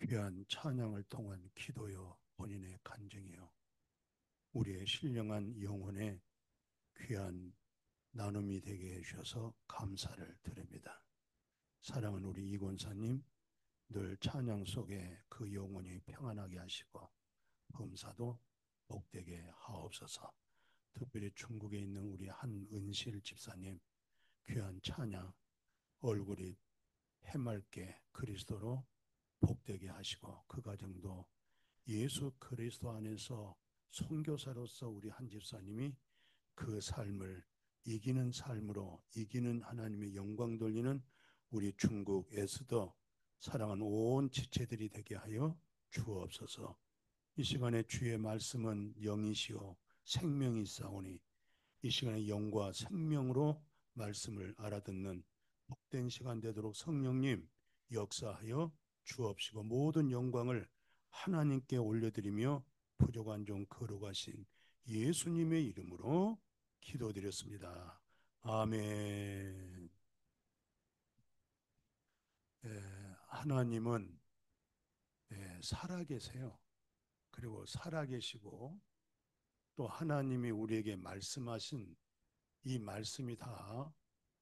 귀한 찬양을 통한 기도요, 본인의 간증이요, 우리의 신령한 영혼의 귀한 나눔이 되게 해주셔서 감사를 드립니다. 사랑하는 우리 이권사님, 늘 찬양 속에 그 영혼이 평안하게 하시고 범사도 복되게 하옵소서. 특별히 중국에 있는 우리 한은실 집사님, 귀한 찬양, 얼굴이 해맑게 그리스도로 복되게 하시고 그 가정도 예수 그리스도 안에서 선교사로서 우리 한 집사님이 그 삶을 이기는 삶으로 이기는 하나님의 영광 돌리는 우리 중국 에스더 사랑하는 온 지체들이 되게 하여 주옵소서. 이 시간에 주의 말씀은 영이시요 생명이 싸우니 이 시간에 영과 생명으로 말씀을 알아듣는 복된 시간 되도록 성령님 역사하여 주옵시고 모든 영광을 하나님께 올려드리며 부족한 종 거룩하신 예수님의 이름으로 기도드렸습니다. 아멘. 하나님은 살아계세요. 그리고 살아계시고 또 하나님이 우리에게 말씀하신 이 말씀이 다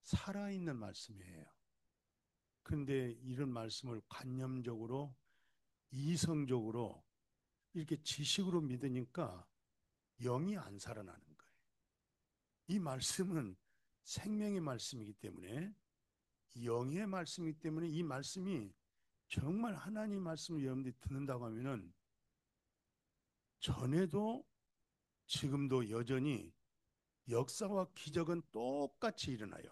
살아있는 말씀이에요. 그런데 이런 말씀을 관념적으로 이성적으로 이렇게 지식으로 믿으니까 영이 안 살아나는 거예요. 이 말씀은 생명의 말씀이기 때문에 영의 말씀이기 때문에 이 말씀이 정말 하나님 말씀을 여러분들이 듣는다고 하면은 전에도 지금도 여전히 역사와 기적은 똑같이 일어나요.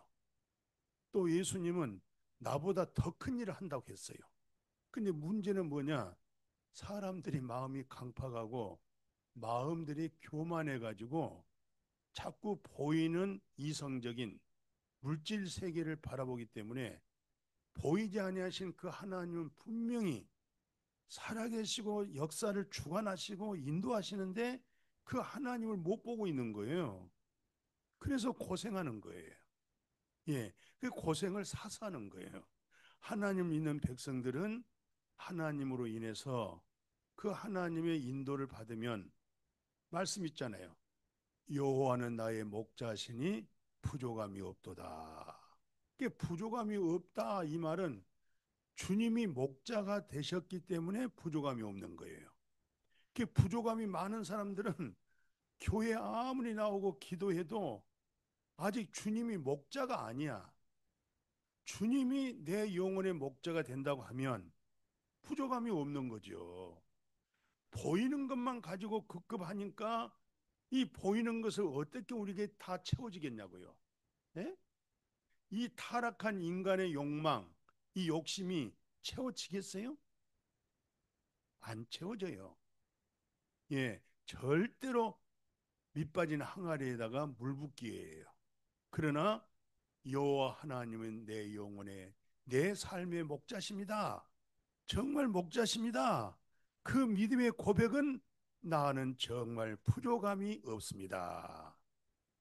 또 예수님은 나보다 더 큰 일을 한다고 했어요. 근데 문제는 뭐냐? 사람들이 마음이 강팍하고 마음들이 교만해가지고 자꾸 보이는 이성적인 물질 세계를 바라보기 때문에 보이지 아니하신 그 하나님은 분명히 살아계시고 역사를 주관하시고 인도하시는데 그 하나님을 못 보고 있는 거예요. 그래서 고생하는 거예요. 예, 그 고생을 사서 하는 거예요. 하나님 믿는 백성들은 하나님으로 인해서 그 하나님의 인도를 받으면 말씀 있잖아요. 여호와는 나의 목자시니 부족함이 없도다. 그 부족함이 없다 이 말은 주님이 목자가 되셨기 때문에 부족함이 없는 거예요. 그 부족함이 많은 사람들은 교회 아무리 나오고 기도해도 아직 주님이 목자가 아니야. 주님이 내 영혼의 목자가 된다고 하면 부족함이 없는 거죠. 보이는 것만 가지고 급급하니까 이 보이는 것을 어떻게 우리에게 다 채워지겠냐고요. 네? 이 타락한 인간의 욕망, 이 욕심이 채워지겠어요? 안 채워져요. 예, 절대로 밑빠진 항아리에다가 물 붓기예요. 그러나 여호와 하나님은 내 영혼의 내 삶의 목자십니다. 정말 목자십니다. 그 믿음의 고백은 나는 정말 부족함이 없습니다.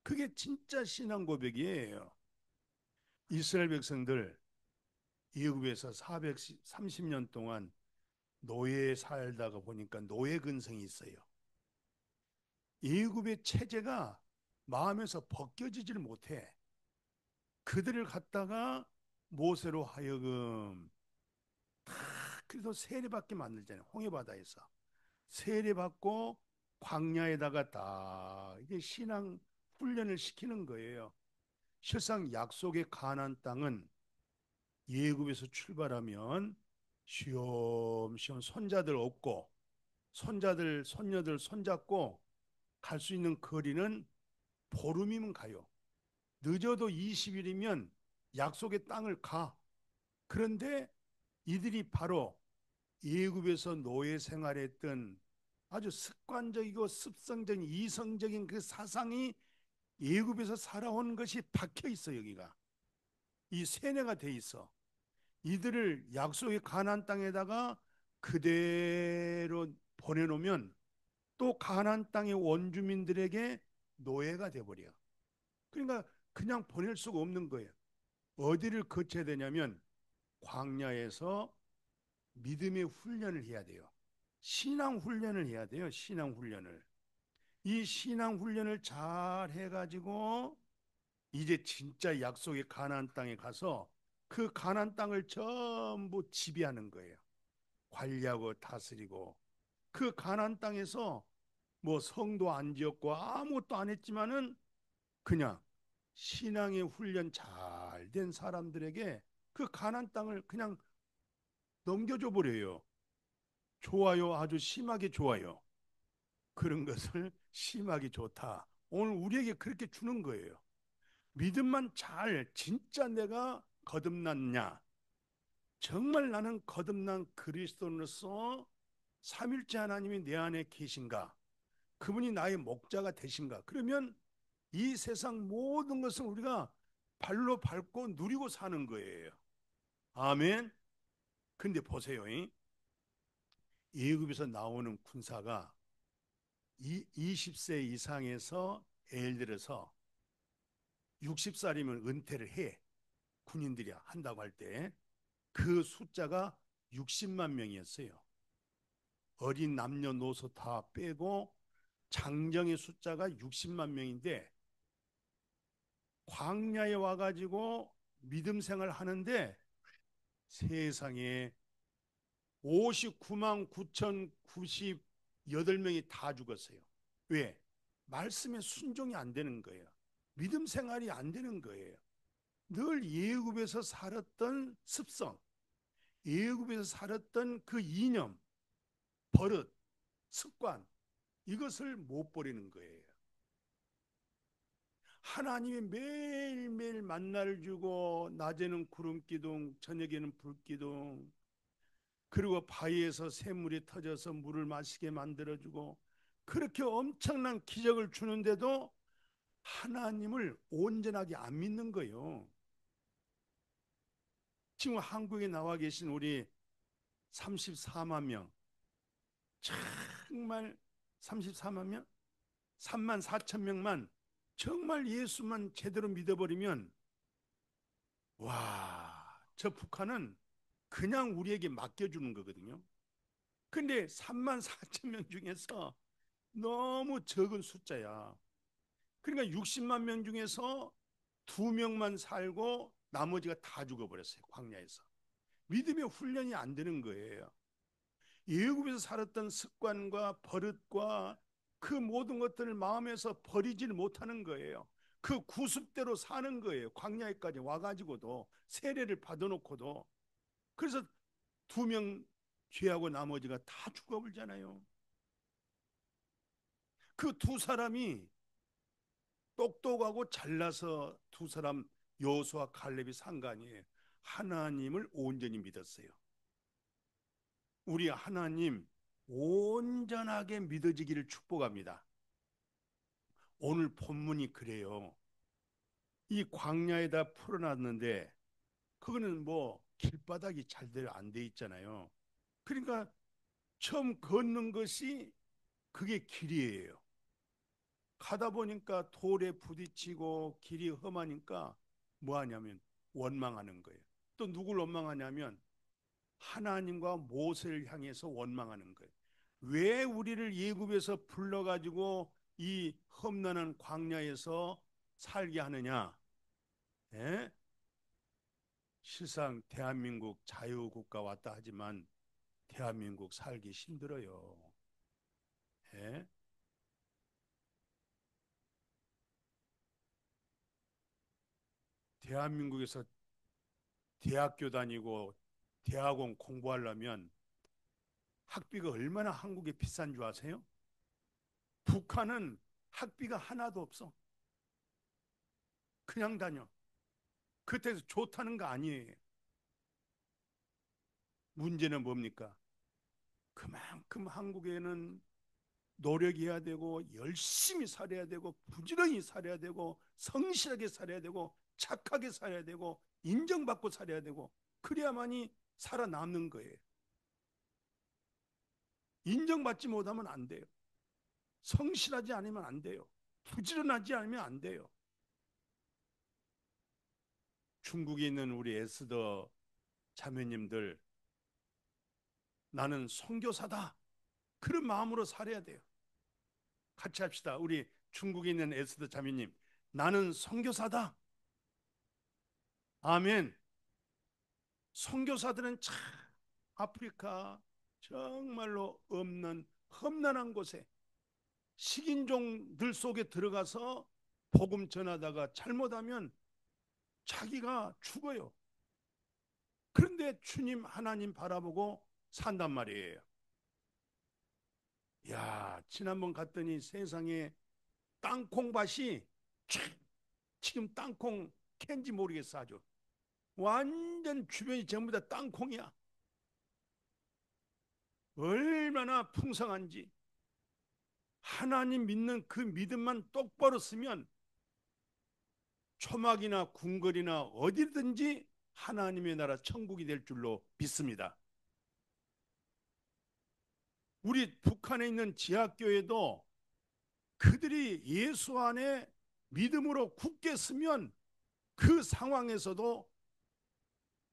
그게 진짜 신앙 고백이에요. 이스라엘 백성들 애굽에서 430년 동안 노예에 살다가 보니까 노예 근성이 있어요. 애굽의 체제가 마음에서 벗겨지질 못해. 그들을 갖다가 모세로 하여금 다 그래서 세례받게 만들잖아요. 홍해바다에서 세례받고 광야에다가 다 이게 신앙 훈련을 시키는 거예요. 실상 약속의 가나안 땅은 예굽에서 출발하면 쉬엄쉬엄 손자들 업고 손자들 손녀들 손잡고 갈 수 있는 거리는 보름이면 가요. 늦어도 20일이면 약속의 땅을 가. 그런데 이들이 바로 예굽에서 노예 생활했던 아주 습관적이고 습성적인 이성적인 그 사상이 예굽에서 살아온 것이 박혀 있어. 여기가 이 세뇌가 돼 있어. 이들을 약속의 가나안 땅에다가 그대로 보내놓으면 또 가나안 땅의 원주민들에게 노예가 돼버려. 그러니까 그냥 보낼 수가 없는 거예요. 어디를 거쳐야 되냐면 광야에서 믿음의 훈련을 해야 돼요. 신앙 훈련을 해야 돼요. 신앙 훈련을. 이 신앙 훈련을 잘 해가지고 이제 진짜 약속의 가나안 땅에 가서 그 가나안 땅을 전부 지배하는 거예요. 관리하고 다스리고 그 가나안 땅에서 뭐 성도 안 지었고 아무것도 안 했지만은 그냥 신앙의 훈련 잘 된 사람들에게 그 가나안 땅을 그냥 넘겨줘 버려요. 좋아요. 아주 심하게 좋아요. 그런 것을 심하게 좋다. 오늘 우리에게 그렇게 주는 거예요. 믿음만 잘 진짜 내가 거듭났냐? 정말 나는 거듭난 그리스도로서 삼일째 하나님이 내 안에 계신가? 그분이 나의 목자가 되신가? 그러면 이 세상 모든 것을 우리가 발로 밟고 누리고 사는 거예요. 아멘. 근데 보세요. 예굽에서 나오는 군사가 20세 이상에서 예를 들어서 60살이면 은퇴를 해. 군인들이 한다고 할 때 그 숫자가 60만 명이었어요. 어린 남녀노소 다 빼고 장정의 숫자가 60만 명인데 광야에 와가지고 믿음 생활 하는데 세상에 59만 9,098명이 다 죽었어요. 왜? 말씀에 순종이 안 되는 거예요. 믿음 생활이 안 되는 거예요. 늘 예굽에서 살았던 습성, 예굽에서 살았던 그 이념, 버릇, 습관 이것을 못 버리는 거예요. 하나님이 매일매일 만나를 주고 낮에는 구름 기둥, 저녁에는 불 기둥, 그리고 바위에서 샘물이 터져서 물을 마시게 만들어주고 그렇게 엄청난 기적을 주는데도 하나님을 온전하게 안 믿는 거예요. 지금 한국에 나와 계신 우리 34만 명, 정말 34만 명? 3만 4천 명만 정말 예수만 제대로 믿어버리면 와, 저 북한은 그냥 우리에게 맡겨주는 거거든요. 근데 3만 4천 명 중에서 너무 적은 숫자야. 그러니까 60만 명 중에서 2명만 살고 나머지가 다 죽어버렸어요. 광야에서. 믿음의 훈련이 안 되는 거예요. 예굽에서 살았던 습관과 버릇과 그 모든 것들을 마음에서 버리질 못하는 거예요. 그 구습대로 사는 거예요. 광야에까지 와가지고도 세례를 받아놓고도. 그래서 2명 죄하고 나머지가 다 죽어버리잖아요. 그 두 사람이 똑똑하고 잘나서 두 사람 여호수아 칼렙이 상관이에요. 하나님을 온전히 믿었어요. 우리 하나님 온전하게 믿어지기를 축복합니다. 오늘 본문이 그래요. 이 광야에다 풀어놨는데 그거는 뭐 길바닥이 잘대로 안 돼 있잖아요. 그러니까 처음 걷는 것이 그게 길이에요. 가다 보니까 돌에 부딪히고 길이 험하니까 뭐 하냐면 원망하는 거예요. 또 누굴 원망하냐면 하나님과 모세를 향해서 원망하는 거예요. 왜 우리를 예굽에서 불러가지고 이 험난한 광야에서 살게 하느냐? 예? 실상 대한민국 자유국가 왔다 하지만 대한민국 살기 힘들어요. 예? 대한민국에서 대학교 다니고 대학원 공부하려면 학비가 얼마나 한국에 비싼 줄 아세요? 북한은 학비가 하나도 없어. 그냥 다녀. 그때서 좋다는 거 아니에요. 문제는 뭡니까? 그만큼 한국에는 노력해야 되고 열심히 살아야 되고 부지런히 살아야 되고 성실하게 살아야 되고 착하게 살아야 되고 인정받고 살아야 되고 그래야만이 살아남는 거예요. 인정받지 못하면 안 돼요. 성실하지 않으면 안 돼요. 부지런하지 않으면 안 돼요. 중국에 있는 우리 에스더 자매님들 나는 선교사다. 그런 마음으로 살아야 돼요. 같이 합시다. 우리 중국에 있는 에스더 자매님, 나는 선교사다. 아멘. 선교사들은 참 아프리카 정말로 없는 험난한 곳에 식인종들 속에 들어가서 복음 전하다가 잘못하면 자기가 죽어요. 그런데 주님 하나님 바라보고 산단 말이에요. 야, 지난번 갔더니 세상에 땅콩밭이 지금 땅콩 캔지 모르겠어 아주. 완전 주변이 전부 다 땅콩이야. 얼마나 풍성한지. 하나님 믿는 그 믿음만 똑바로 쓰면 초막이나 궁궐이나 어디든지 하나님의 나라 천국이 될 줄로 믿습니다. 우리 북한에 있는 지하교회도 그들이 예수 안에 믿음으로 굳게 서면 그 상황에서도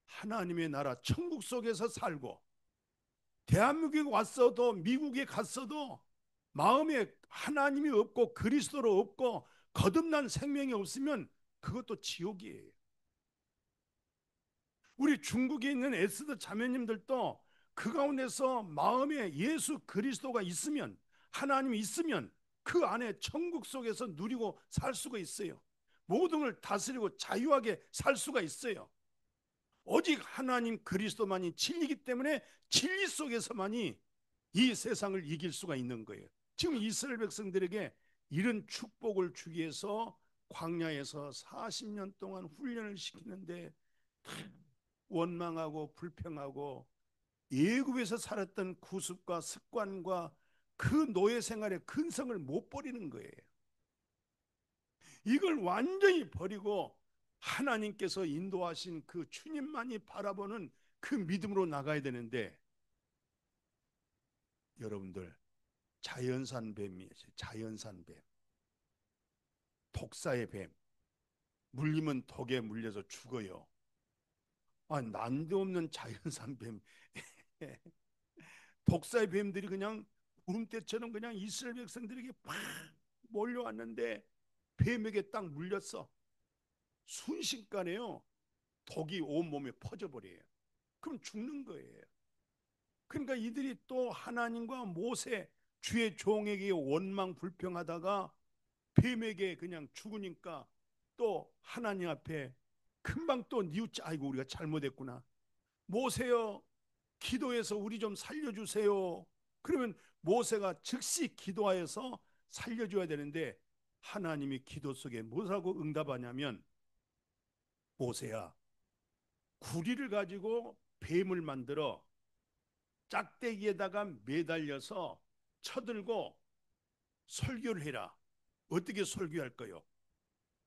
하나님의 나라 천국 속에서 살고, 대한민국에 왔어도 미국에 갔어도 마음에 하나님이 없고 그리스도로 없고 거듭난 생명이 없으면 그것도 지옥이에요. 우리 중국에 있는 에스더 자매님들도 그 가운데서 마음에 예수 그리스도가 있으면, 하나님이 있으면 그 안에 천국 속에서 누리고 살 수가 있어요. 모든 걸 다스리고 자유하게 살 수가 있어요. 오직 하나님 그리스도만이 진리이기 때문에 진리 속에서만이 이 세상을 이길 수가 있는 거예요. 지금 이스라엘 백성들에게 이런 축복을 주기 위해서 광야에서 40년 동안 훈련을 시키는데 원망하고 불평하고 애굽에서 살았던 구습과 습관과 그 노예 생활의 근성을 못 버리는 거예요. 이걸 완전히 버리고 하나님께서 인도하신 그 주님만이 바라보는 그 믿음으로 나가야 되는데, 여러분들 자연산 뱀이에요. 자연산 뱀, 독사의 뱀. 물리면 독에 물려서 죽어요. 아, 난데없는 자연산 뱀. 독사의 뱀들이 그냥 구름대처럼 그냥 이스라엘 백성들에게 팍 몰려왔는데 뱀에게 딱 물렸어. 순식간에요, 독이 온몸에 퍼져버려요. 그럼 죽는 거예요. 그러니까 이들이 또 하나님과 모세 주의 종에게 원망 불평하다가 뱀에게 그냥 죽으니까 또 하나님 앞에 금방 또 뉘우치, 아이고 우리가 잘못했구나, 모세여 기도해서 우리 좀 살려주세요. 그러면 모세가 즉시 기도하여서 살려줘야 되는데 하나님이 기도 속에 뭐라고 응답하냐면, 모세야 구리를 가지고 뱀을 만들어 짝대기에다가 매달려서 쳐들고 설교를 해라. 어떻게 설교할 거요?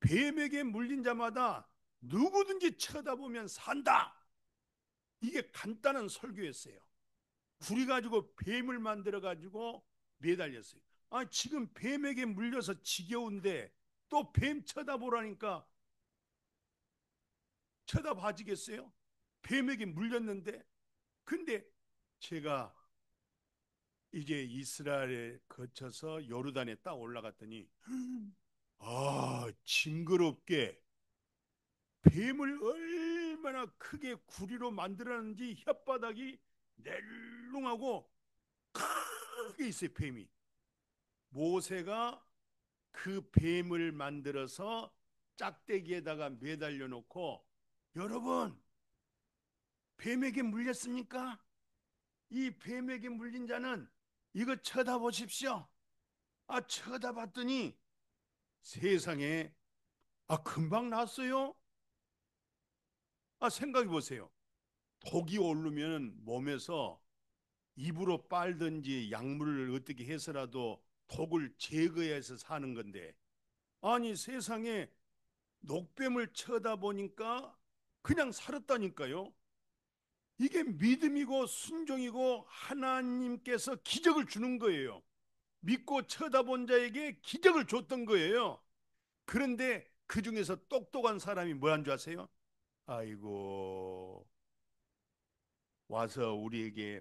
뱀에게 물린 자마다 누구든지 쳐다보면 산다. 이게 간단한 설교였어요. 구리 가지고 뱀을 만들어 가지고 매달렸어요. 아, 지금 뱀에게 물려서 지겨운데 또 뱀 쳐다보라니까 쳐다봐지겠어요? 뱀에게 물렸는데. 근데 제가 이제 이스라엘에 거쳐서 요르단에 딱 올라갔더니 아, 징그럽게 뱀을 얼마나 크게 구리로 만들었는지 혓바닥이 낼룽하고 크게 있어요, 뱀이. 모세가 그 뱀을 만들어서 짝대기에다가 매달려 놓고, 여러분 뱀에게 물렸습니까? 이 뱀에게 물린 자는 이거 쳐다보십시오. 아, 쳐다봤더니 세상에, 아, 금방 났어요. 아, 생각해 보세요. 독이 오르면 몸에서 입으로 빨든지 약물을 어떻게 해서라도 독을 제거해서 사는 건데, 아니 세상에 녹뱀을 쳐다보니까 그냥 살았다니까요. 이게 믿음이고 순종이고 하나님께서 기적을 주는 거예요. 믿고 쳐다본 자에게 기적을 줬던 거예요. 그런데 그 중에서 똑똑한 사람이 뭐 한 줄 아세요? 아이고, 와서 우리에게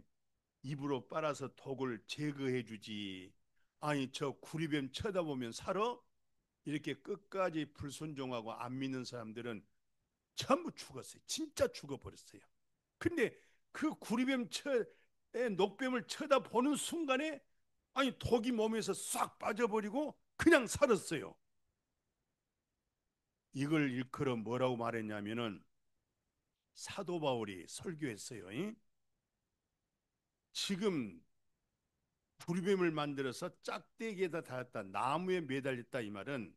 입으로 빨아서 독을 제거해 주지. 아니 저 구리뱀 쳐다보면 살아? 이렇게 끝까지 불순종하고 안 믿는 사람들은 전부 죽었어요. 진짜 죽어버렸어요. 근데 그 구리뱀 녹뱀을 쳐다보는 순간에 아니 독이 몸에서 싹 빠져버리고 그냥 살았어요. 이걸 일컬어 뭐라고 말했냐면은 사도 바울이 설교했어요. 지금 구리뱀을 만들어서 짝대기에다 달았다, 나무에 매달렸다, 이 말은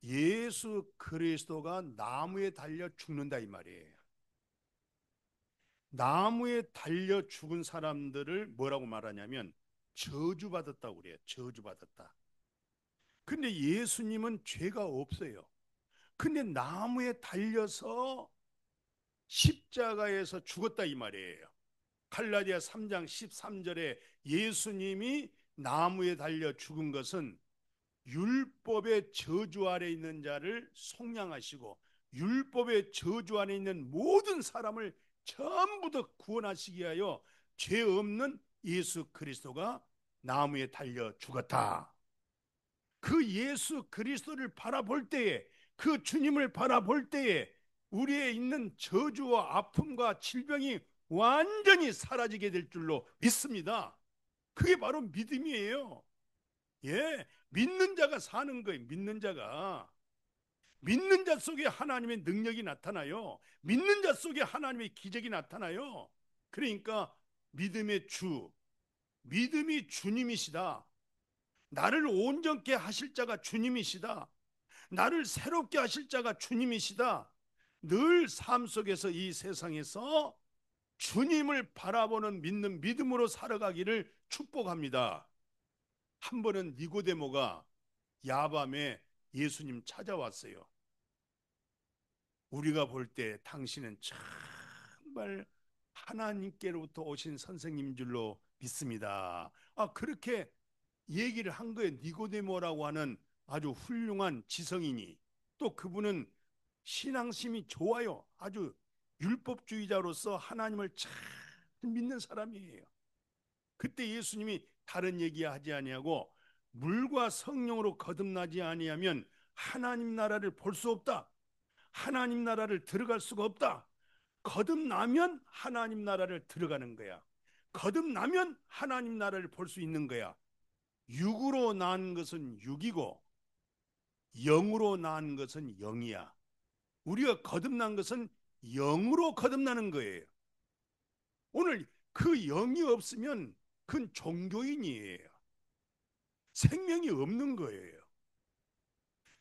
예수 그리스도가 나무에 달려 죽는다 이 말이에요. 나무에 달려 죽은 사람들을 뭐라고 말하냐면 저주받았다고 그래요. 저주받았다. 근데 예수님은 죄가 없어요. 근데 나무에 달려서 십자가에서 죽었다 이 말이에요. 갈라디아 3장 13절에 예수님이 나무에 달려 죽은 것은 율법의 저주 아래 있는 자를 속량하시고 율법의 저주 안에 있는 모든 사람을 전부 다 구원하시기 위하여 죄 없는 예수 그리스도가 나무에 달려 죽었다. 그 예수 그리스도를 바라볼 때에, 그 주님을 바라볼 때에 우리의 있는 저주와 아픔과 질병이 완전히 사라지게 될 줄로 믿습니다. 그게 바로 믿음이에요. 예, 믿는 자가 사는 거예요. 믿는 자 속에 하나님의 능력이 나타나요. 믿는 자 속에 하나님의 기적이 나타나요. 그러니까 믿음의 주, 믿음이 주님이시다. 나를 온전케 하실 자가 주님이시다. 나를 새롭게 하실 자가 주님이시다. 늘 삶 속에서 이 세상에서 주님을 바라보는 믿는 믿음으로 살아가기를 축복합니다. 한 번은 니고데모가 야밤에 예수님 찾아왔어요. 우리가 볼 때 당신은 정말 하나님께로부터 오신 선생님인 줄로 믿습니다. 그렇게 얘기를 한 거예요. 니고데모라고 하는 아주 훌륭한 지성인이. 또 그분은 신앙심이 좋아요. 아주 율법주의자로서 하나님을 잘 믿는 사람이에요. 그때 예수님이 다른 얘기하지 아니하고 물과 성령으로 거듭나지 아니하면 하나님 나라를 볼 수 없다. 하나님 나라를 들어갈 수가 없다. 거듭나면 하나님 나라를 들어가는 거야. 거듭나면 하나님 나라를 볼 수 있는 거야. 육으로 난 것은 육이고 영으로 난 것은 영이야. 우리가 거듭난 것은 영으로 거듭나는 거예요. 오늘 그 영이 없으면 그건 종교인이에요. 생명이 없는 거예요.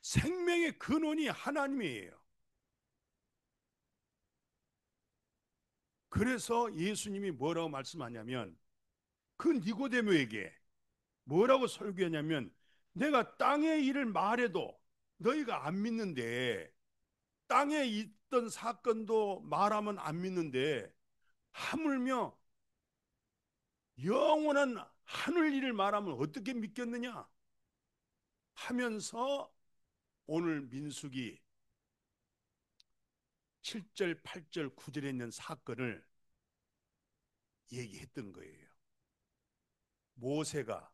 생명의 근원이 하나님이에요. 그래서 예수님이 뭐라고 말씀하냐면 그 니고데모에게 뭐라고 설교하냐면 내가 땅의 일을 말해도 너희가 안 믿는데, 땅에 있던 사건도 말하면 안 믿는데 하물며 영원한 하늘 일을 말하면 어떻게 믿겠느냐 하면서 오늘 민수기 7절, 8절, 9절에 있는 사건을 얘기했던 거예요. 모세가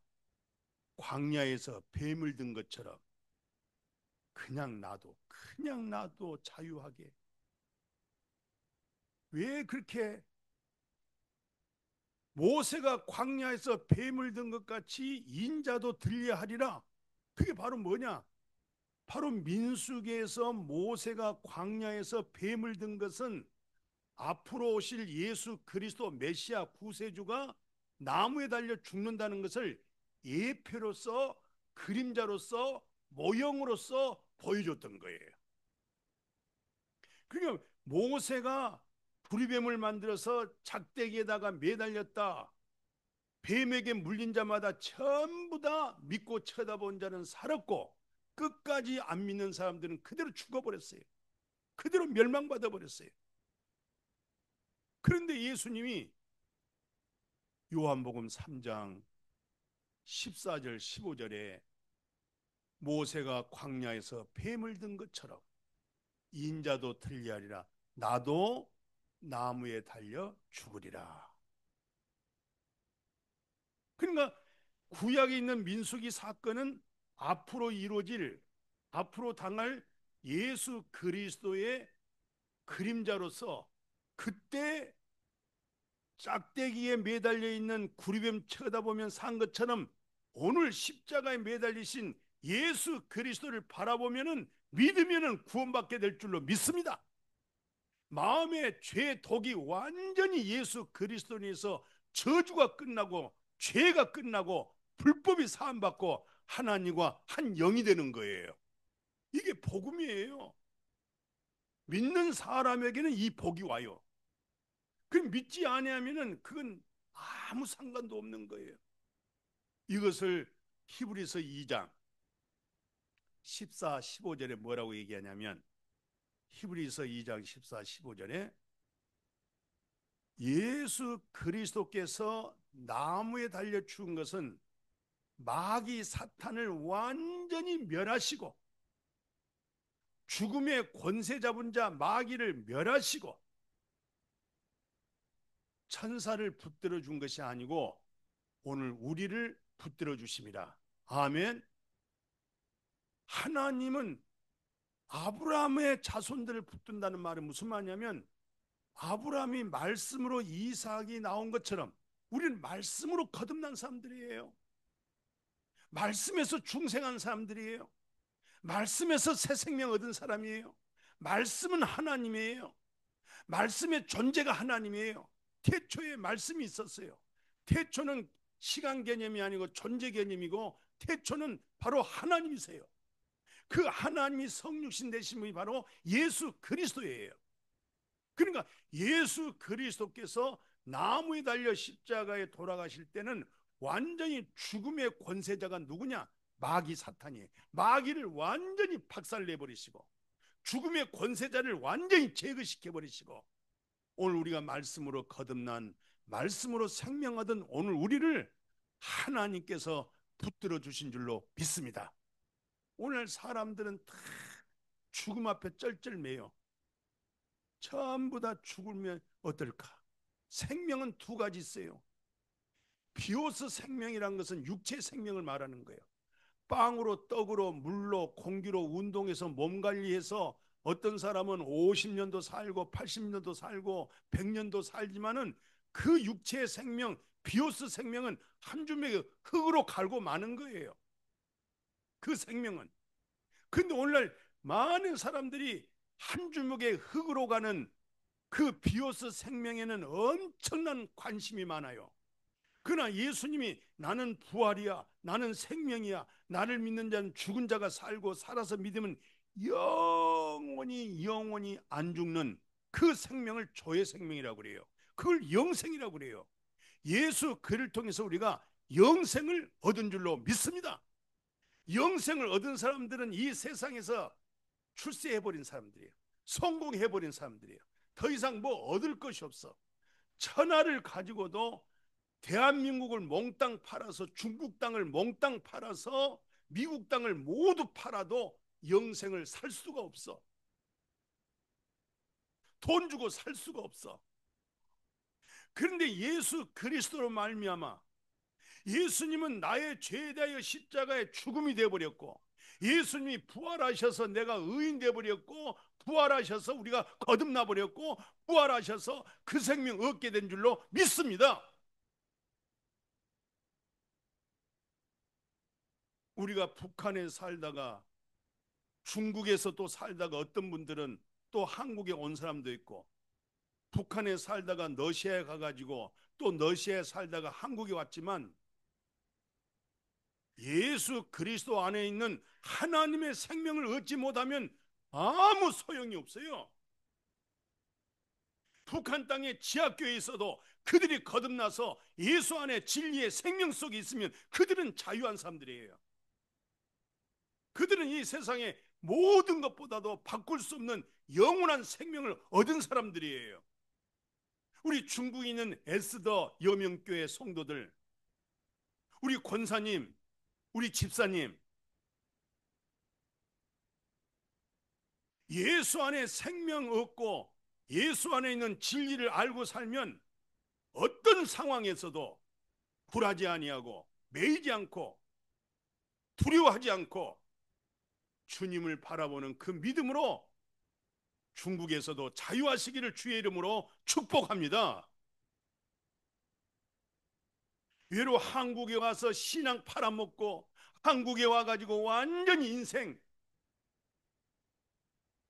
광야에서 뱀을 든 것처럼 그냥 놔도 자유하게. 왜 그렇게 모세가 광야에서 뱀을 든 것 같이 인자도 들려하리라. 그게 바로 뭐냐? 바로 민수기에서 모세가 광야에서 뱀을 든 것은 앞으로 오실 예수 그리스도 메시아 구세주가 나무에 달려 죽는다는 것을 예표로서, 그림자로서, 모형으로서 보여줬던 거예요. 그러니까 모세가 부리뱀을 만들어서 작대기에다가 매달렸다. 뱀에게 물린 자마다 전부 다 믿고 쳐다본 자는 살았고 끝까지 안 믿는 사람들은 그대로 죽어버렸어요. 그대로 멸망받아 버렸어요. 그런데 예수님이 요한복음 3장 14절 15절에 모세가 광야에서 뱀을 든 것처럼 인자도 틀리하리라. 나도 나무에 달려 죽으리라. 그러니까 구약에 있는 민수기 사건은 앞으로 이루어질, 앞으로 당할 예수 그리스도의 그림자로서, 그때 짝대기에 매달려 있는 구리뱀 쳐다보면 산 것처럼 오늘 십자가에 매달리신 예수 그리스도를 바라보면은, 믿으면은 구원받게 될 줄로 믿습니다. 마음의 죄 독이 완전히 예수 그리스도에서 저주가 끝나고 죄가 끝나고 불법이 사함받고 하나님과 한 영이 되는 거예요. 이게 복음이에요. 믿는 사람에게는 이 복이 와요. 그 믿지 아니하면은 그건 아무 상관도 없는 거예요. 이것을 히브리서 2장 14, 15절에 뭐라고 얘기하냐면, 히브리서 2장 14, 15절에 예수 그리스도께서 나무에 달려 죽은 것은 마귀 사탄을 완전히 멸하시고 죽음의 권세 잡은 자 마귀를 멸하시고 천사를 붙들어 준 것이 아니고 오늘 우리를 붙들어 주심이라. 아멘. 하나님은 아브라함의 자손들을 붙든다는 말은 무슨 말이냐면, 아브라함이 말씀으로 이삭이 나온 것처럼 우리는 말씀으로 거듭난 사람들이에요. 말씀에서 중생한 사람들이에요. 말씀에서 새 생명 얻은 사람이에요. 말씀은 하나님이에요. 말씀의 존재가 하나님이에요. 태초에 말씀이 있었어요. 태초는 시간 개념이 아니고 존재 개념이고, 태초는 바로 하나님이세요. 그 하나님이 성육신 되신 분이 바로 예수 그리스도예요. 그러니까 예수 그리스도께서 나무에 달려 십자가에 돌아가실 때는 완전히 죽음의 권세자가 누구냐? 마귀 사탄이에요. 마귀를 완전히 박살내버리시고 죽음의 권세자를 완전히 제거시켜버리시고, 오늘 우리가 말씀으로 거듭난, 말씀으로 생명 얻은 오늘 우리를 하나님께서 붙들어 주신 줄로 믿습니다. 오늘 사람들은 다 죽음 앞에 쩔쩔매요. 전부 다 죽으면 어떨까? 생명은 두 가지 있어요. 비오스 생명이란 것은 육체 생명을 말하는 거예요. 빵으로, 떡으로, 물로, 공기로 운동해서 몸 관리해서 어떤 사람은 50년도 살고 80년도 살고 100년도 살지만은 그 육체의 생명, 비오스 생명은 한 줌의 흙으로 갈고 마는 거예요. 그 생명은. 근데 오늘날 많은 사람들이 한 주먹의 흙으로 가는 그 비오스 생명에는 엄청난 관심이 많아요. 그러나 예수님이 나는 부활이야, 나는 생명이야, 나를 믿는 자는 죽은 자가 살고 살아서 믿으면 영원히 안 죽는 그 생명을 조의 생명이라고 그래요. 그걸 영생이라고 그래요. 예수 그를 통해서 우리가 영생을 얻은 줄로 믿습니다. 영생을 얻은 사람들은 이 세상에서 출세해버린 사람들이에요. 성공해버린 사람들이에요. 더 이상 뭐 얻을 것이 없어. 천하를 가지고도 대한민국을 몽땅 팔아서, 중국 땅을 몽땅 팔아서, 미국 땅을 모두 팔아도 영생을 살 수가 없어. 돈 주고 살 수가 없어. 그런데 예수 그리스도로 말미암아 예수님은 나의 죄에 대하여 십자가의 죽음이 되어버렸고, 예수님이 부활하셔서 내가 의인 되어버렸고, 부활하셔서 우리가 거듭나 버렸고, 부활하셔서 그 생명 얻게 된 줄로 믿습니다. 우리가 북한에 살다가 중국에서 또 살다가, 어떤 분들은 또 한국에 온 사람도 있고, 북한에 살다가 러시아에 가가지고 또 러시아에 살다가 한국에 왔지만, 예수 그리스도 안에 있는 하나님의 생명을 얻지 못하면 아무 소용이 없어요. 북한 땅에 지하교회에 있어도 그들이 거듭나서 예수 안에 진리의 생명 속에 있으면 그들은 자유한 사람들이에요. 그들은 이 세상의 모든 것보다도 바꿀 수 없는 영원한 생명을 얻은 사람들이에요. 우리 중국에 있는 에스더 여명교회 성도들, 우리 권사님, 우리 집사님, 예수 안에 생명 얻고 예수 안에 있는 진리를 알고 살면 어떤 상황에서도 굴하지 아니하고 매이지 않고 두려워하지 않고 주님을 바라보는 그 믿음으로 중국에서도 자유하시기를 주의 이름으로 축복합니다. 외로 한국에 와서 신앙 팔아먹고 한국에 와가지고 완전히 인생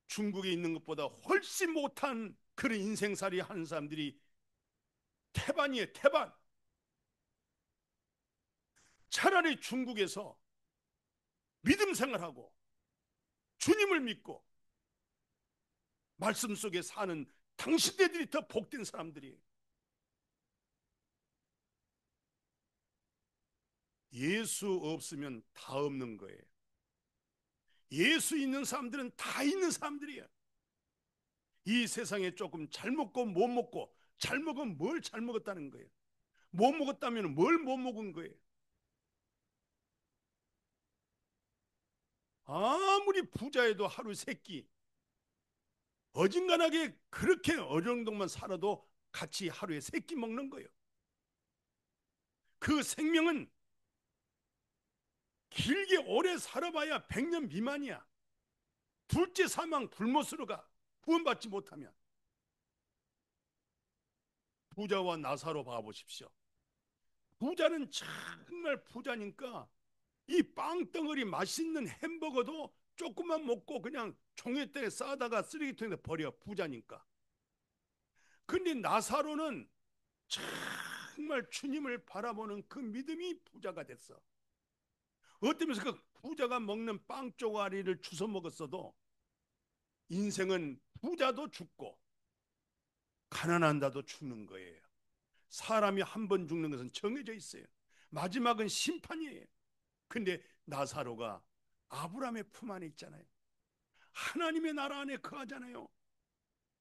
중국에 있는 것보다 훨씬 못한 그런 인생살이 하는 사람들이 태반이에요. 태반. 차라리 중국에서 믿음 생활하고 주님을 믿고 말씀 속에 사는 당신네들이 더 복된 사람들이에요. 예수 없으면 다 없는 거예요. 예수 있는 사람들은 다 있는 사람들이에요. 이 세상에 조금 잘 먹고 못 먹고, 잘 먹으면 뭘 잘 먹었다는 거예요. 못 먹었다면 뭘 못 먹은 거예요. 아무리 부자여도 하루 세 끼, 어중간하게 그렇게 어정도만 살아도 같이 하루에 세 끼 먹는 거예요. 그 생명은 길게 오래 살아봐야 100년 미만이야. 둘째 사망 불못으로 가. 구원받지 못하면. 부자와 나사로 봐보십시오. 부자는 정말 부자니까 이 빵덩어리 맛있는 햄버거도 조금만 먹고 그냥 종이대에 싸다가 쓰레기통에 버려. 부자니까. 근데 나사로는 정말 주님을 바라보는 그 믿음이 부자가 됐어. 어쩌면서 그 부자가 먹는 빵 쪼가리를 주워 먹었어도 인생은 부자도 죽고 가난한 자도 죽는 거예요. 사람이 한 번 죽는 것은 정해져 있어요. 마지막은 심판이에요. 근데 나사로가 아브라함의 품 안에 있잖아요. 하나님의 나라 안에 거하잖아요.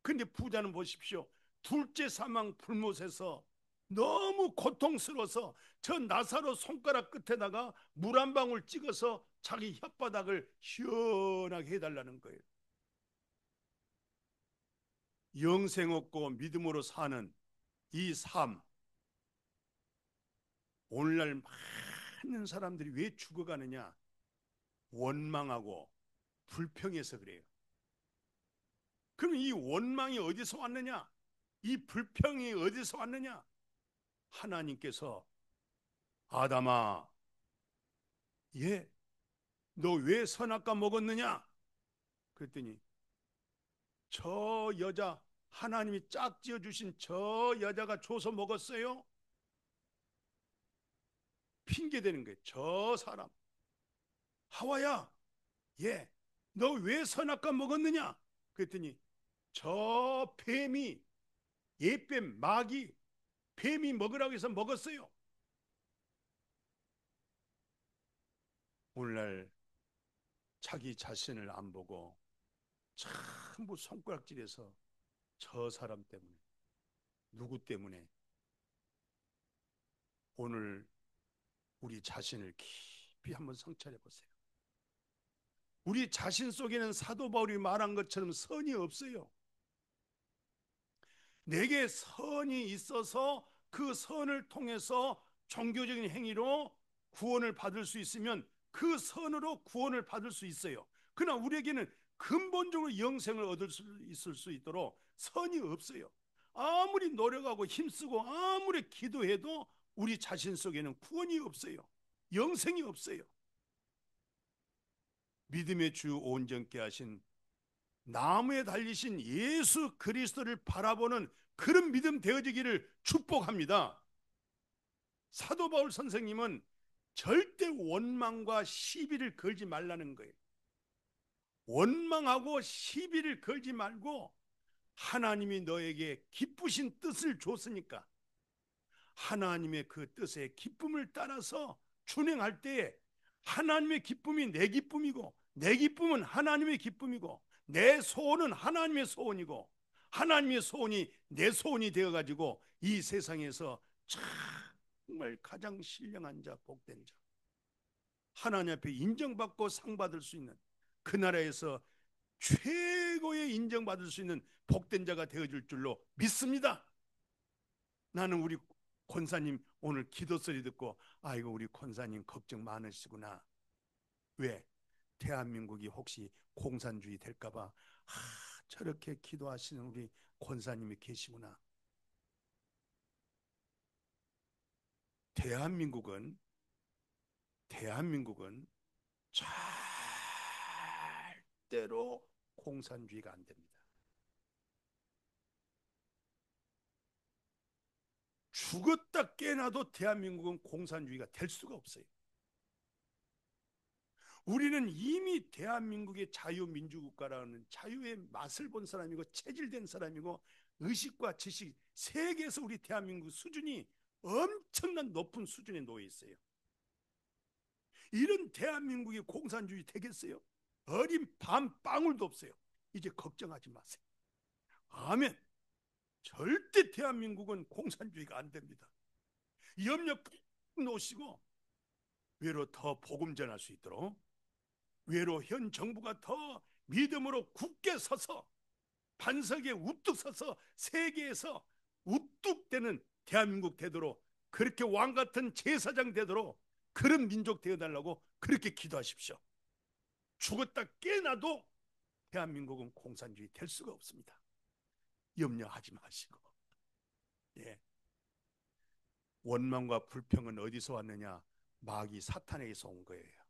근데 부자는 보십시오. 둘째 사망 불못에서 너무 고통스러워서 저 나사로 손가락 끝에다가 물 한 방울 찍어서 자기 혓바닥을 시원하게 해달라는 거예요. 영생 없고 믿음으로 사는 이 삶, 오늘날 많은 사람들이 왜 죽어가느냐? 원망하고 불평해서 그래요. 그럼 이 원망이 어디서 왔느냐? 이 불평이 어디서 왔느냐? 하나님께서 아담아, 예, 너 왜 선악과 먹었느냐? 그랬더니 저 여자, 하나님이 짝지어 주신 저 여자가 줘서 먹었어요? 핑계대는 거예요. 저 사람. 하와야, 예, 너 왜 선악과 먹었느냐? 그랬더니 저 뱀이, 옛뱀, 마귀, 뱀이 먹으라고 해서 먹었어요. 오늘날 자기 자신을 안 보고 전부 손가락질해서 저 사람 때문에, 누구 때문에 오늘 우리 자신을 깊이 한번 성찰해 보세요. 우리 자신 속에는 사도 바울이 말한 것처럼 선이 없어요. 내게 선이 있어서 그 선을 통해서 종교적인 행위로 구원을 받을 수 있으면 그 선으로 구원을 받을 수 있어요. 그러나 우리에게는 근본적으로 영생을 얻을 수 있을 수 있도록 선이 없어요. 아무리 노력하고 힘쓰고 아무리 기도해도 우리 자신 속에는 구원이 없어요. 영생이 없어요. 믿음의 주 온전케 하신 나무에 달리신 예수 그리스도를 바라보는 그런 믿음 되어지기를 축복합니다. 사도 바울 선생님은 절대 원망과 시비를 걸지 말라는 거예요. 원망하고 시비를 걸지 말고 하나님이 너에게 기쁘신 뜻을 줬으니까 하나님의 그 뜻에 기쁨을 따라서 준행할 때에 하나님의 기쁨이 내 기쁨이고 내 기쁨은 하나님의 기쁨이고 내 소원은 하나님의 소원이고 하나님의 소원이 내 소원이 되어가지고 이 세상에서 정말 가장 신령한 자, 복된 자, 하나님 앞에 인정받고 상 받을 수 있는 그 나라에서 최고의 인정받을 수 있는 복된 자가 되어줄 줄로 믿습니다. 나는 우리 권사님 오늘 기도 소리 듣고 아이고 우리 권사님 걱정 많으시구나. 왜? 대한민국이 혹시 공산주의 될까봐 저렇게 기도하시는 우리 권사님이 계시구나. 대한민국은 절대로 공산주의가 안 됩니다. 죽었다 깨나도 대한민국은 공산주의가 될 수가 없어요. 우리는 이미 대한민국의 자유민주국가라는 자유의 맛을 본 사람이고 체질된 사람이고 의식과 지식 세계에서 우리 대한민국 수준이 엄청난 높은 수준에 놓여 있어요. 이런 대한민국이 공산주의 되겠어요? 어린 밤방울도 없어요. 이제 걱정하지 마세요. 아멘. 절대 대한민국은 공산주의가 안 됩니다. 염려 푹 놓으시고 외로 더 복음 전할 수 있도록 외로 현 정부가 더 믿음으로 굳게 서서 반석에 우뚝 서서 세계에서 우뚝 되는 대한민국 되도록 그렇게 왕 같은 제사장 되도록 그런 민족 되어달라고 그렇게 기도하십시오. 죽었다 깨나도 대한민국은 공산주의 될 수가 없습니다. 염려하지 마시고. 예. 원망과 불평은 어디서 왔느냐? 마귀 사탄에게서 온 거예요.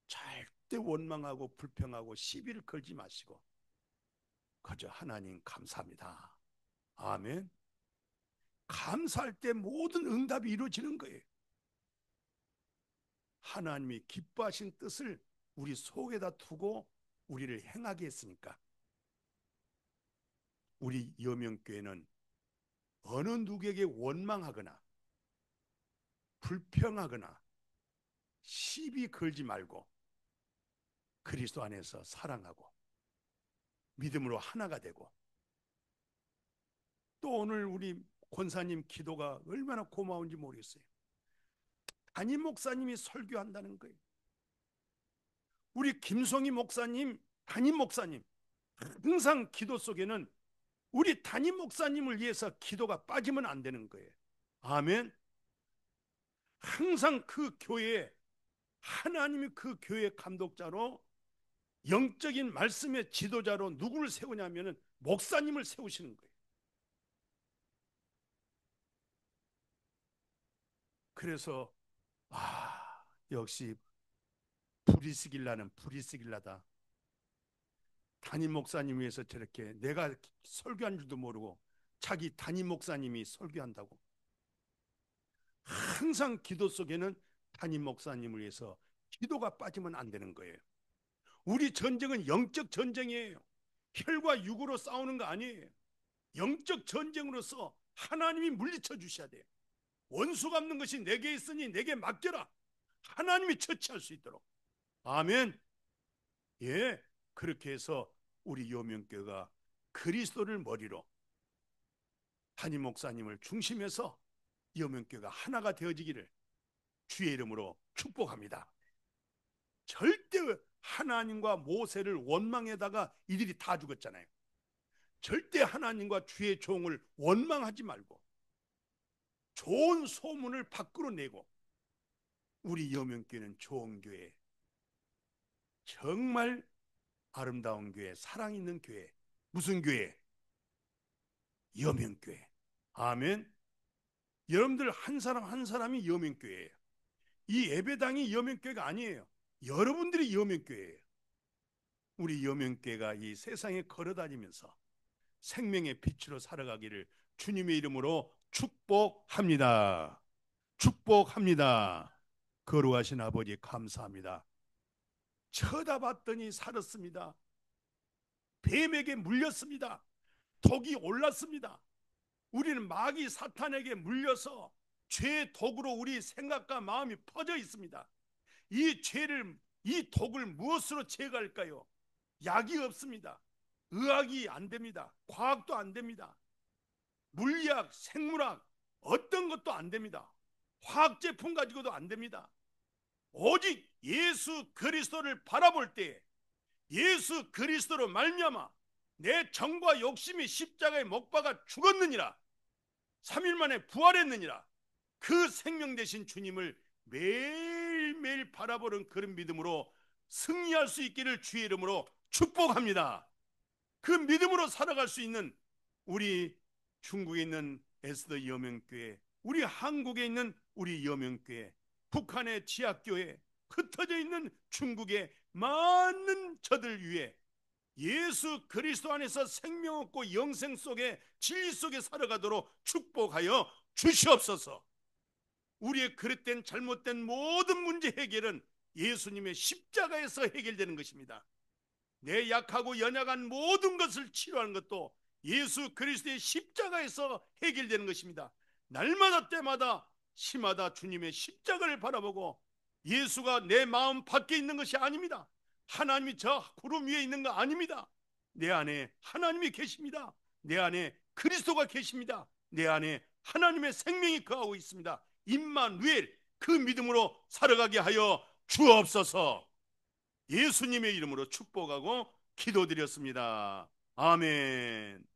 절대 원망하고 불평하고 시비를 걸지 마시고 그저 하나님 감사합니다. 아멘. 감사할 때 모든 응답이 이루어지는 거예요. 하나님이 기뻐하신 뜻을 우리 속에다 두고 우리를 행하게 했으니까 우리 여명교회는 어느 누구에게 원망하거나 불평하거나 시비 걸지 말고 그리스도 안에서 사랑하고 믿음으로 하나가 되고 또 오늘 우리 권사님 기도가 얼마나 고마운지 모르겠어요. 담임 목사님이 설교한다는 거예요. 우리 김송희 목사님, 담임 목사님 항상 기도 속에는 우리 담임 목사님을 위해서 기도가 빠지면 안 되는 거예요. 아멘. 항상 그 교회에 하나님이 그 교회의 감독자로 영적인 말씀의 지도자로 누구를 세우냐면 목사님을 세우시는 거예요. 그래서 역시 브리스길라는 브리스길라다. 담임 목사님 위해서 저렇게 내가 설교한 줄도 모르고 자기 담임 목사님이 설교한다고. 항상 기도 속에는 담임 목사님을 위해서 기도가 빠지면 안 되는 거예요. 우리 전쟁은 영적 전쟁이에요. 혈과 육으로 싸우는 거 아니에요. 영적 전쟁으로서 하나님이 물리쳐 주셔야 돼요. 원수 갚는 것이 내게 있으니 내게 맡겨라. 하나님이 처치할 수 있도록. 아멘. 예, 그렇게 해서 우리 여명교회가 그리스도를 머리로 담임 목사님을 중심해서 여명교회가 하나가 되어지기를 주의 이름으로 축복합니다. 절대 하나님과 모세를 원망에다가 이들이 다 죽었잖아요. 절대 하나님과 주의 종을 원망하지 말고 좋은 소문을 밖으로 내고 우리 여명교회는 좋은 교회, 정말 아름다운 교회, 사랑 있는 교회. 무슨 교회? 여명교회. 아멘. 여러분들 한 사람 한 사람이 여명교회예요. 이 예배당이 여명교회가 아니에요. 여러분들이 여명교회예요. 우리 여명교회가 이 세상에 걸어다니면서 생명의 빛으로 살아가기를 주님의 이름으로 축복합니다. 축복합니다. 거룩하신 아버지 감사합니다. 쳐다봤더니 살았습니다. 뱀에게 물렸습니다. 독이 올랐습니다. 우리는 마귀 사탄에게 물려서 죄의 독으로 우리 생각과 마음이 퍼져 있습니다. 이 독을 무엇으로 제거할까요? 약이 없습니다. 의학이 안 됩니다. 과학도 안 됩니다. 물리학, 생물학 어떤 것도 안 됩니다. 화학제품 가지고도 안 됩니다. 오직 예수 그리스도를 바라볼 때 예수 그리스도로 말미암아 내 정과 욕심이 십자가에 못 박아 죽었느니라. 3일 만에 부활했느니라. 그 생명 되신 주님을 매일매일 바라보는 그런 믿음으로 승리할 수 있기를 주의 이름으로 축복합니다. 그 믿음으로 살아갈 수 있는 우리 중국에 있는 에스더 여명교회, 우리 한국에 있는 우리 여명교회, 북한의 지하교회, 흩어져 있는 중국의 많은 저들 위해 예수 그리스도 안에서 생명 얻고 영생 속에 진리 속에 살아가도록 축복하여 주시옵소서. 우리의 그릇된 잘못된 모든 문제 해결은 예수님의 십자가에서 해결되는 것입니다. 내 약하고 연약한 모든 것을 치료하는 것도 예수 그리스도의 십자가에서 해결되는 것입니다. 날마다 때마다 시마다 주님의 십자가를 바라보고 예수가 내 마음 밖에 있는 것이 아닙니다. 하나님이 저 구름 위에 있는 거 아닙니다. 내 안에 하나님이 계십니다. 내 안에 그리스도가 계십니다. 내 안에 하나님의 생명이 거하고 있습니다. 임마누엘, 그 믿음으로 살아가게 하여 주옵소서. 예수님의 이름으로 축복하고 기도드렸습니다. 아멘.